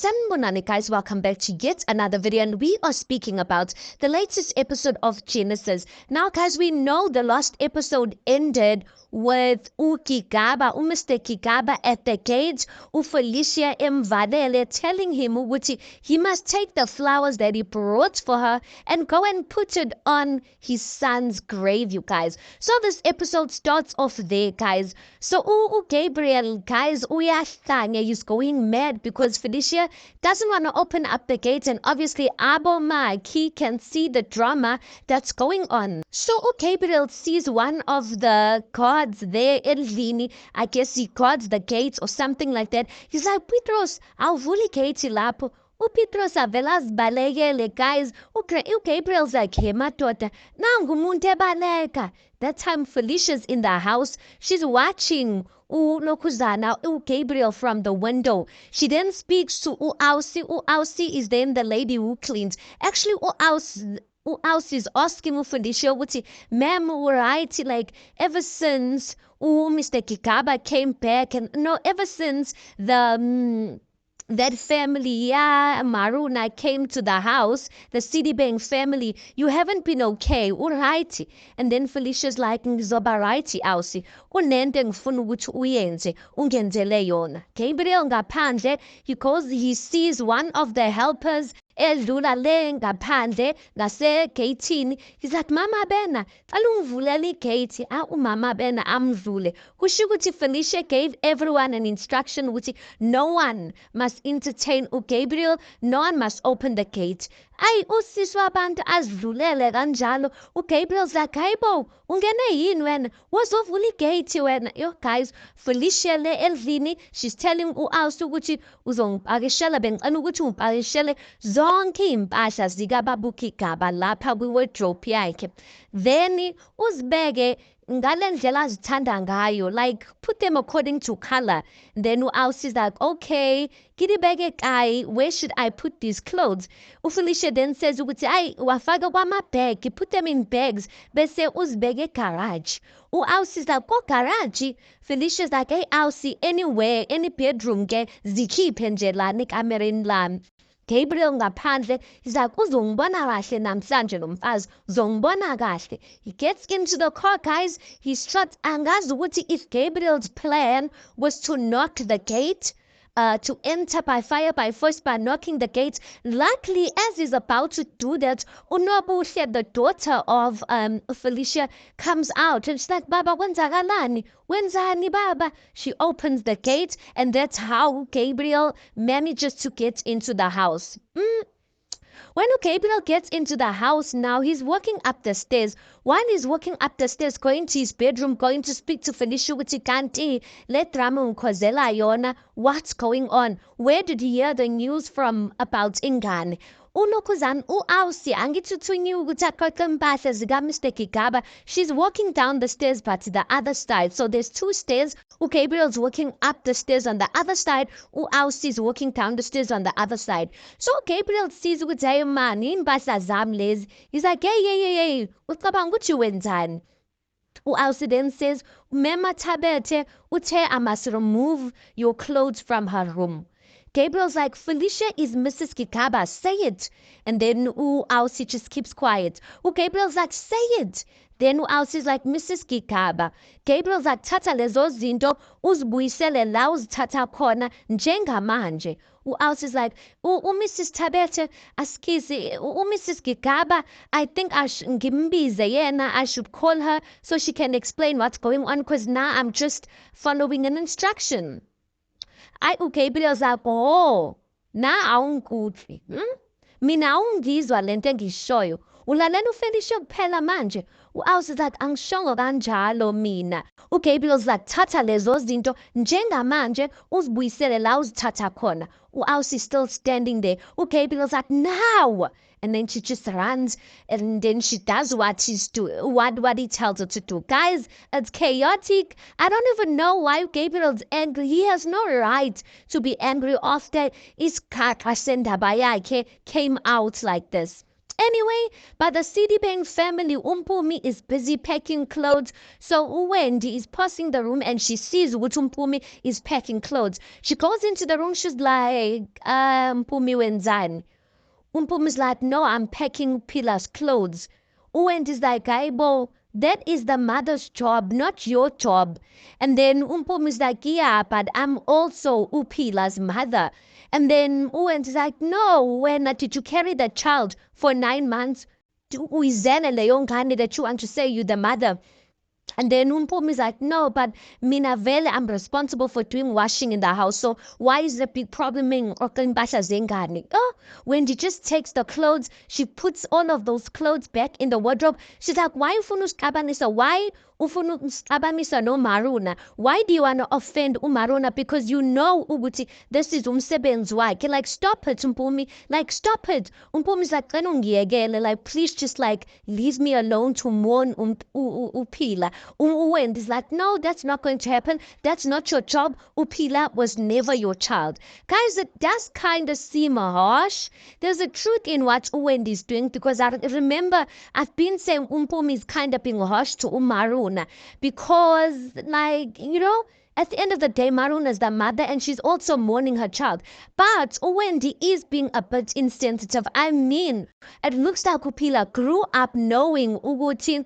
Sanibonani guys, welcome back to yet another video, and we are speaking about the latest episode of Genesis. Now guys, we know the last episode ended with Mr. Kigaba at the gate, Felicia Mvalele telling him he must take the flowers that he brought for her and go and put it on his son's grave, you guys. So this episode starts off there, guys. So Gabriel, guys, he's going mad because Felicia doesn't want to open up the gate, and obviously he can see the drama that's going on. So Gabriel sees one of the guards there, Elvini, I guess he guards the gate or something like that. He's like, Petros, awuvula igate lapho. Petros avela azibalekele, guys. Gabriel's like, hey madoda, nangu umuntu ebaleka. That time Felicia's in the house. She's watching Gabriel from the window. She then speaks to Ausi. Ausi is then the lady who cleans. Actually, Ausi is asking Felicia, ma'am, right? Like, ever since Mr. Kigaba came back, and no, ever since that family, Maruna came to the house, the Citibank family, you haven't been okay, alright? And then Felicia's like, ngizoba right, Ausi. Kunento engifuna ukuthi uyenze, ungenzele yona. Gabriel ngaphandle, he sees one of the helpers edlula le ngaphandle ngase-gateini. He's like, Mama Bena, ungivulele igate. Umama Bena amdlule. Kusho ukuthi Felicia gave everyone an instruction ukuthi no one must entertain Gabriel, no one must open the gate. Usisi wabantu azidlulele kanjalo. Gabriel's like, hayibo, ungene yini wena? Wazovula igate wena. Yo guys, Felicia le Elvini, she's telling Ausi ukuthi uzongipakishela, bengicela ukuthi ungipakishele zonke impahla zikababa uKigaba lapha kwi-wardrobe yakhe. Then uzibeke ngale ndlela azithanda ngayo, like put them according to color. Then Ausi's like, okay, ngibeke kai, where should I put these clothes? Felicia then says ukuthi wafaka kwama-bag, put them in bags bese uzibeke garage. Ausi's like, ko garage? Felicia's like, hey Ausi, anywhere, any bedroom ke zikhiphe nje lana ekamereni lami. Gabriel ngaphandle, he's like, uzongibona kahle namhlanje lo mfazi, uzongibona kahle. He gets into the car, guys. He struts, angazi ukuthi if Gabriel's plan was to knock the gate, to enter by fire by force by knocking the gate. Luckily, as he's about to do that, Unobuhle, the daughter of Felicia, comes out and she's like, Baba, wenzani baba? She opens the gate, and that's how Gabriel manages to get into the house. When Gabriel gets into the house now, he's walking up the stairs. While he's walking up the stairs, going to his bedroom, going to speak to Felicia ukuthi kanti le drama ungikhozela yona, what's going on? Where did he hear the news from about Ingane? Unokhuzana Ausi angithuthunywa ukuthi aqoqe impahla zika-Mr. Kigaba. She's walking down the stairs but the other side. So there's two stairs. Gabriel's walking up the stairs on the other side. Ausi is walking down the stairs on the other side. So Gabriel sees ukuthi hayi man, impahla zami lezi. He's like, hey, ucabanga ukuthi wenzani? Ausi then says, Mema Tabete, I must remove your clothes from her room. Gabriel's like, Felicia is Mrs. Kigaba, say it. And then Ausi just keeps quiet. Gabriel's like, say it. Then Ausi's like, Mrs. Kigaba. Gabriel's like, tata lezo zinto uzibuyisele la uzithatha khona njengamanje. Ausi's like, Mrs. Tabete, askizi, Mrs. Kigaba, I think ngimbize yena, I should call her so she can explain what's going on, because now I'm just following an instruction. Gabriel's like, na awungikuthi. Mina awungizwa lento engishoyo. Ulalela uFelicia kuphela manje. Ausi's like, angishongo kanjalo mina. Gabriel's like, thatha lezo zinto njengamanje uzibuyisele la uzithatha khona. Ausi's still standing there. Gabriel's like, now. And then she just runs, and then she does what he tells her to do. Guys, it's chaotic. I don't even know why Gabriel's angry. He has no right to be angry after his kakasendaba yakhe came out like this. Anyway, by the Citibank family, Umpumi is busy packing clothes. So Wendy is passing the room and she sees what Umpumi is packing clothes. She goes into the room, she's like, Mpumi wenzani. Umpumi's like, no, I'm packing Pilar's clothes. Wendy's like, Aibo, that is the mother's job, not your job. And then Umpumi's like, yeah, but I'm also Upila's mother. And then Wendy's like, no, when did you carry the child for 9 months? Uyizele leyo ngane that you want to say you the mother. And then Umpumi is like, no, but mina vele, I'm responsible for doing washing in the house. So why is the big problem in Okimbasha Zengani? Oh, when she just takes the clothes, she puts all of those clothes back in the wardrobe. She's like, why ufunu skabanisa? Why ufunu skabanisa no Maruna? Why do you want to offend Umaruna? Because you know Ubuti, this is umsebenzi wakhe. Like, stop it, Umpumi. Like, stop it. Umpumi's like, like, please just like leave me alone to mourn Upila. Wendy's like, no, that's not going to happen. That's not your job. Upila was never your child. Guys, it does kind of seem harsh. There's a truth in what Wendy's doing because I remember I've been saying Umpumi is kind of being harsh to Umaruna because, like, you know, at the end of the day, Maruna is the mother and she's also mourning her child. But Wendy is being a bit insensitive. I mean, it looks like Upila grew up knowing Uguti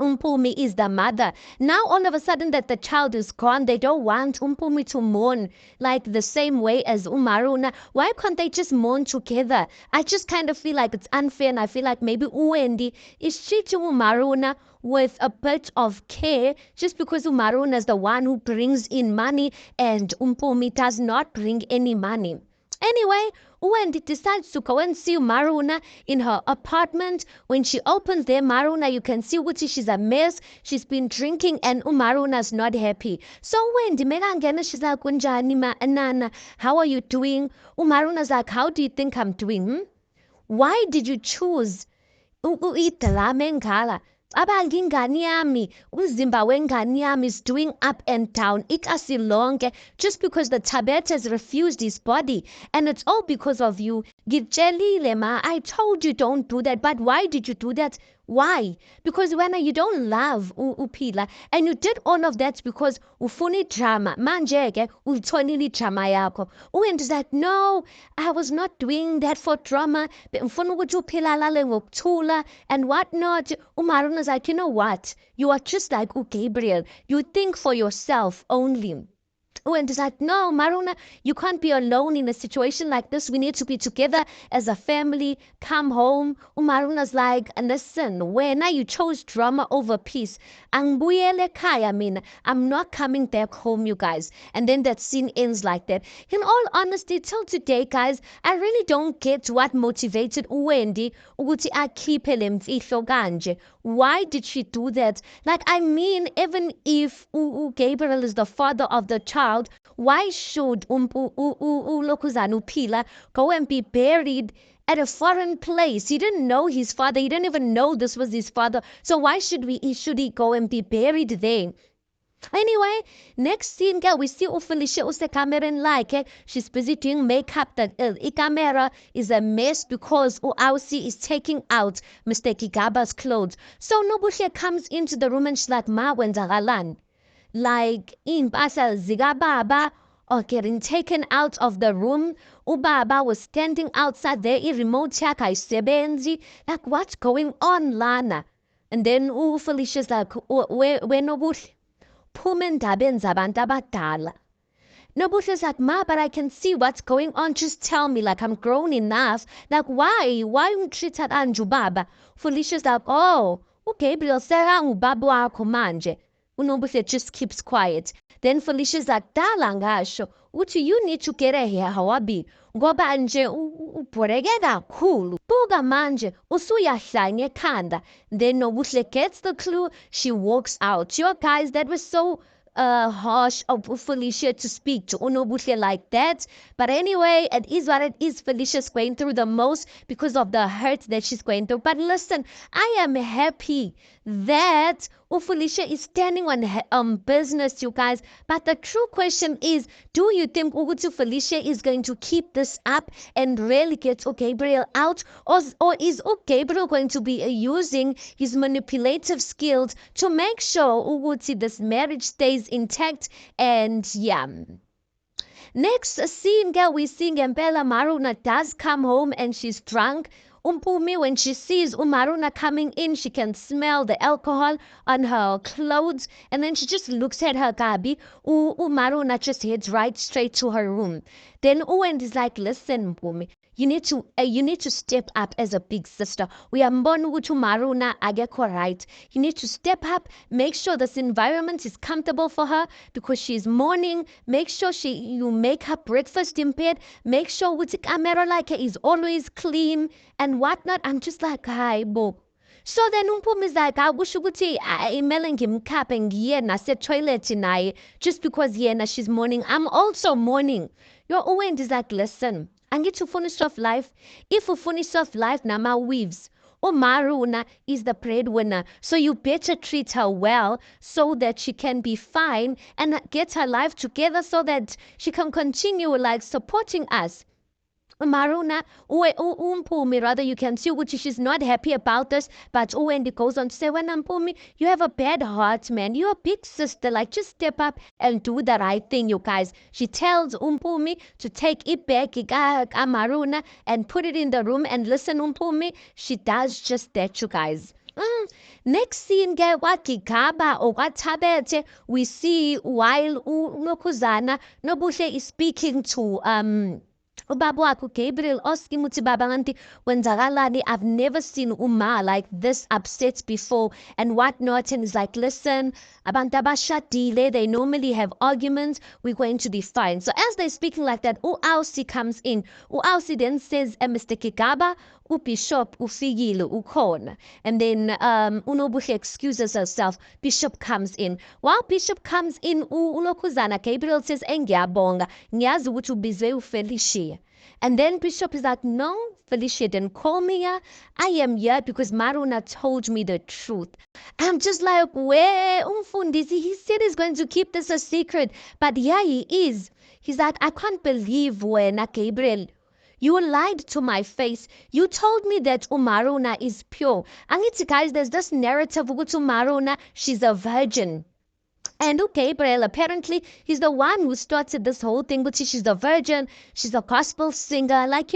Umpumi is the mother. Now all of a sudden that the child is gone, they don't want Umpumi to mourn like the same way as Umaruna. Why can't they just mourn together? I just kind of feel like it's unfair and I feel like maybe Wendy is treating Umaruna with a bit of care just because Umaruna is the one who brings in money and Umpumi does not bring any money. Anyway, Wendy decides to go and see Maruna in her apartment. When she opens there, Maruna, you can see Uti, she's a mess. She's been drinking and Maruna's not happy. So Wendy, Megangena, she's like, Kunjani, Nana, how are you doing? Maruna's like, how do you think I'm doing? Why did you choose Uitala Mengala? Abanga ingane yami, umzimba wengane yami is doing up and down. Ikasi lonke, just because the Tabet has refused his body. And it's all because of you. Gitshelile ma, I told you don't do that. But why did you do that? Why? Because when you don't love Upila, and you did all of that because ufuni drama, manje ke ulithonile drama yakho. Uwendy's like, no, I was not doing that for drama. Ngifuna ukuthi uphila lale ngokuthula and whatnot. Umaruna's like, you know what? You are just like Gabriel. You think for yourself only. And it's like, no, Maruna, you can't be alone in a situation like this. We need to be together as a family. Come home. Maruna's like, listen, when you chose drama over peace, angibuyele kaya mina. I'm not coming back home, you guys. And then that scene ends like that. In all honesty, till today, guys, I really don't get what motivated Wendy ukuthi akhiphe le mfihlo kanje. Why did she do that? Like, I mean, even if Gabriel is the father of the child, why should Lokuzana Upila go and be buried at a foreign place? He didn't know his father. He didn't even know this was his father. So why should he go and be buried there? Anyway, next scene, girl, we see Felicia usekamereni like she's busy doing makeup. That camera is a mess because Ausi is taking out Mr. Kigaba's clothes. So Nobuhle comes into the room and she's like, Ma wenzakalani? Like impahla zikababa are getting taken out of the room. Ubaba was standing outside there, remote yakhe ayisebenzi. Like, what's going on lana? And then Felicia's like, where Nobuhle? Phuma endabeni zabantu abadala. Nobuhle's like, Ma, but I can see what's going on. Just tell me, like, I'm grown enough. Like, why? Why ungitreat kanje ubaba? Felicia's like, oh, uGabriel sekangubaba wakho manje. Unobuhle just keeps quiet. Then Felicia's like, dala ngasho, uthi you need to get here, Hawabi. Ngoba nje ubhoreke kakhulu. Buka manje usuyahlanya ekhanda. Then Nobuhle gets the clue. She walks out. Your guys, that was so harsh of Felicia to speak to Unobuhle like that. But anyway, it is what it is. Felicia's going through the most because of the hurt that she's going through. But listen, I am happy that Felicia is standing on business, you guys. But the true question is, do you think Ugutu Felicia is going to keep this up and really get Gabriel out? Or is Gabriel going to be using his manipulative skills to make sure Uguti this marriage stays intact? And yeah. Next scene, girl, we see Ngempela Maruna does come home and she's drunk. Mpumi, when she sees Umaruna coming in, she can smell the alcohol on her clothes, and then she just looks at her Gabi. Umaruna just heads right straight to her room. Then Uwend is like, listen, Mpumi, you need to step up as a big sister. We are mbona ukuthi uMaruna akekho right. You need to step up, make sure this environment is comfortable for her because she's mourning. Make sure you make her breakfast in bed. Make sure ukuthi camera like is always clean and whatnot. I'm just like, hi, bo. So then Mpumi is like, akusho ukuthi imele ngimkhaphe ngiye nase-toilet naye just because yena she's mourning. I'm also mourning. Your Uwend is like, listen, I need to finish off life. If we finish off life, Nama weaves. Maruna is the breadwinner. So you better treat her well so that she can be fine and get her life together so that she can continue like supporting us. Maruna, Mpumi, rather, you can see which she's not happy about this, but Wendy goes on to say, when Mpumi, you have a bad heart, man. You're a big sister. Like, just step up and do the right thing, you guys. She tells Mpumi to take it back, Maruna, and put it in the room and listen, Mpumi. She does just that, you guys. Next scene, what Gigaba or what Tabete, we see while Nokuzana Nobuhle is speaking to ubaba wakho Gabriel asking ukuthi baba nganti wenzakalani, I've never seen Uma like this upset before and whatnot, and he's like, listen, abantu abashadile, they normally have arguments, we're going to be fine. So as they're speaking like that, uAusi comes in. uAusi then says, Mr. Kigaba, uBishop ufikile ukhona. And then uNobuhle excuses herself. Bishop comes in. While Bishop comes in, uLokuzana Gabriel says, ngiyabonga, ngiyazi ukuthi ubizwe uFelicia. And then Bishop is like, no, Felicia didn't call me here. I am here because Maruna told me the truth. I'm just like, where Umfundisi? He said he's going to keep this a secret. But yeah, he is. He's like, I can't believe when Gabriel, you lied to my face. You told me that Umaruna is pure. And it's, guys, there's this narrative with Umaruna, she's a virgin. And Gabriel, apparently, he's the one who started this whole thing, but she's a virgin, she's a gospel singer, like,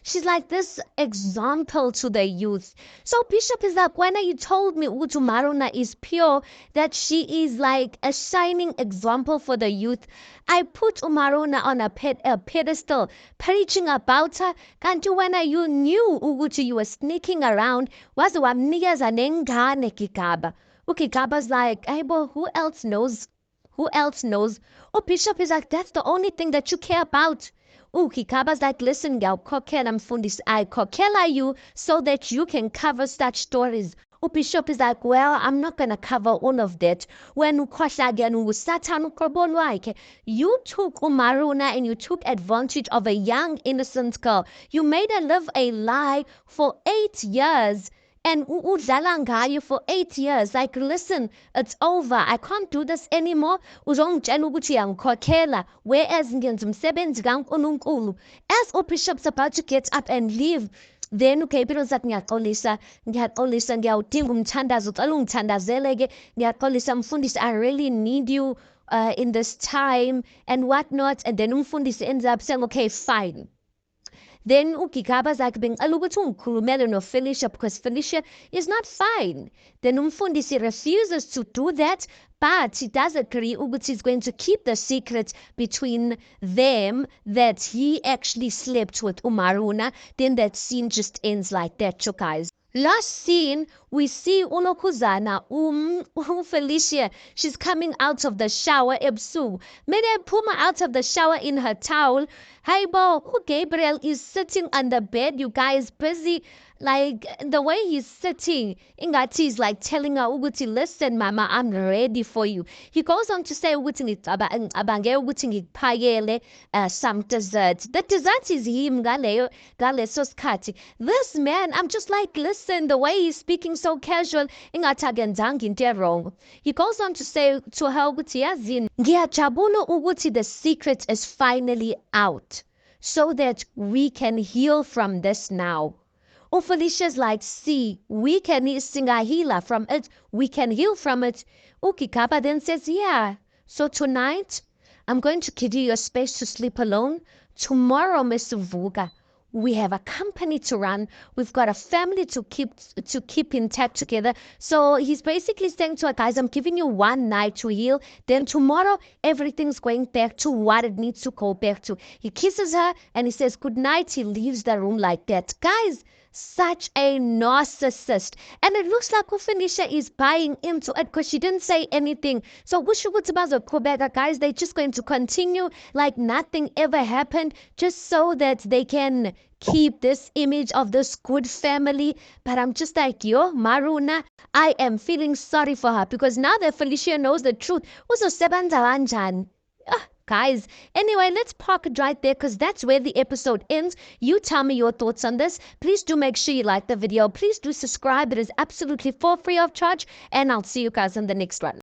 she's like this example to the youth. So Bishop is like, when you told me Utu Maruna is pure, that she is like a shining example for the youth, I put Umaruna on a pedestal, preaching about her. Kanti when you knew Ugutu, you were sneaking around, was wamnikeza nengane Kigaba. Gaba's like, hey, boy, who else knows? Who else knows? Bishop is like, that's the only thing that you care about. Gaba's like, listen, girl, I kokela you so that you can cover such stories. Bishop is like, well, I'm not going to cover all of that. When you took Umaruna and you took advantage of a young, innocent girl. You made her live a lie for 8 years. And udlala ngayo for 8 years. Like, listen, it's over. I can't do this anymore. Uzongitshela ukuthi uyangikhokhela. Whereas ngenza umsebenzi kaNkulunkulu. As uBishop's about to get up and leave, then Gabriel said, ngiyaxolisa, ngiyawudinga umthandazo, ucela ungithandazele-ke, ngiyaxolisa mfundisi, I really need you in this time and whatnot. And then umfundisi ends up saying, okay, fine. Then Gigaba's like, bengicela ukuthi ungikhulumele no Felicia because Felicia is not fine. Then umfundisi refuses to do that, but he does agree ukuthi he's going to keep the secret between them that he actually slept with Umaruna. Then that scene just ends like that, you guys. Last scene, we see Unokuzana, Felicia. She's coming out of the shower, Ebsu. Mede Puma out of the shower in her towel. Haibo, Gabriel is sitting on the bed, you guys, busy. Like, the way he's sitting, Ingati is like telling her, Uguti, listen, Mama, I'm ready for you. He goes on to say, Uguti, some dessert. The dessert is him, Gale Soskati. This man, I'm just like, listen, the way he's speaking so so casual, ingathi akenzanga into wrong. He goes on to say to her ukuthi yazini, ngiyajabula ukuthi the secret is finally out so that we can heal from this now. Felicia's like, see, we can sing a healer from it. We can heal from it. Ukigaba then says, yeah. So tonight, I'm going to give you your space to sleep alone. Tomorrow, Miss Vuga, we have a company to run. We've got a family to keep intact together. So he's basically saying to her, guys, I'm giving you one night to heal. Then tomorrow, everything's going back to what it needs to go back to. He kisses her and he says good night. He leaves the room like that. Guys, such a narcissist. And it looks like Felicia is buying into it because she didn't say anything. So guys, they're just going to continue like nothing ever happened just so that they can keep this image of this good family. But I'm just like, yo, Maruna, I am feeling sorry for her because now that Felicia knows the truth, guys, anyway, let's park it right there because that's where the episode ends. You tell me your thoughts on this. Please do make sure you like the video. Please do subscribe. It is absolutely for free of charge. And I'll see you guys in the next one.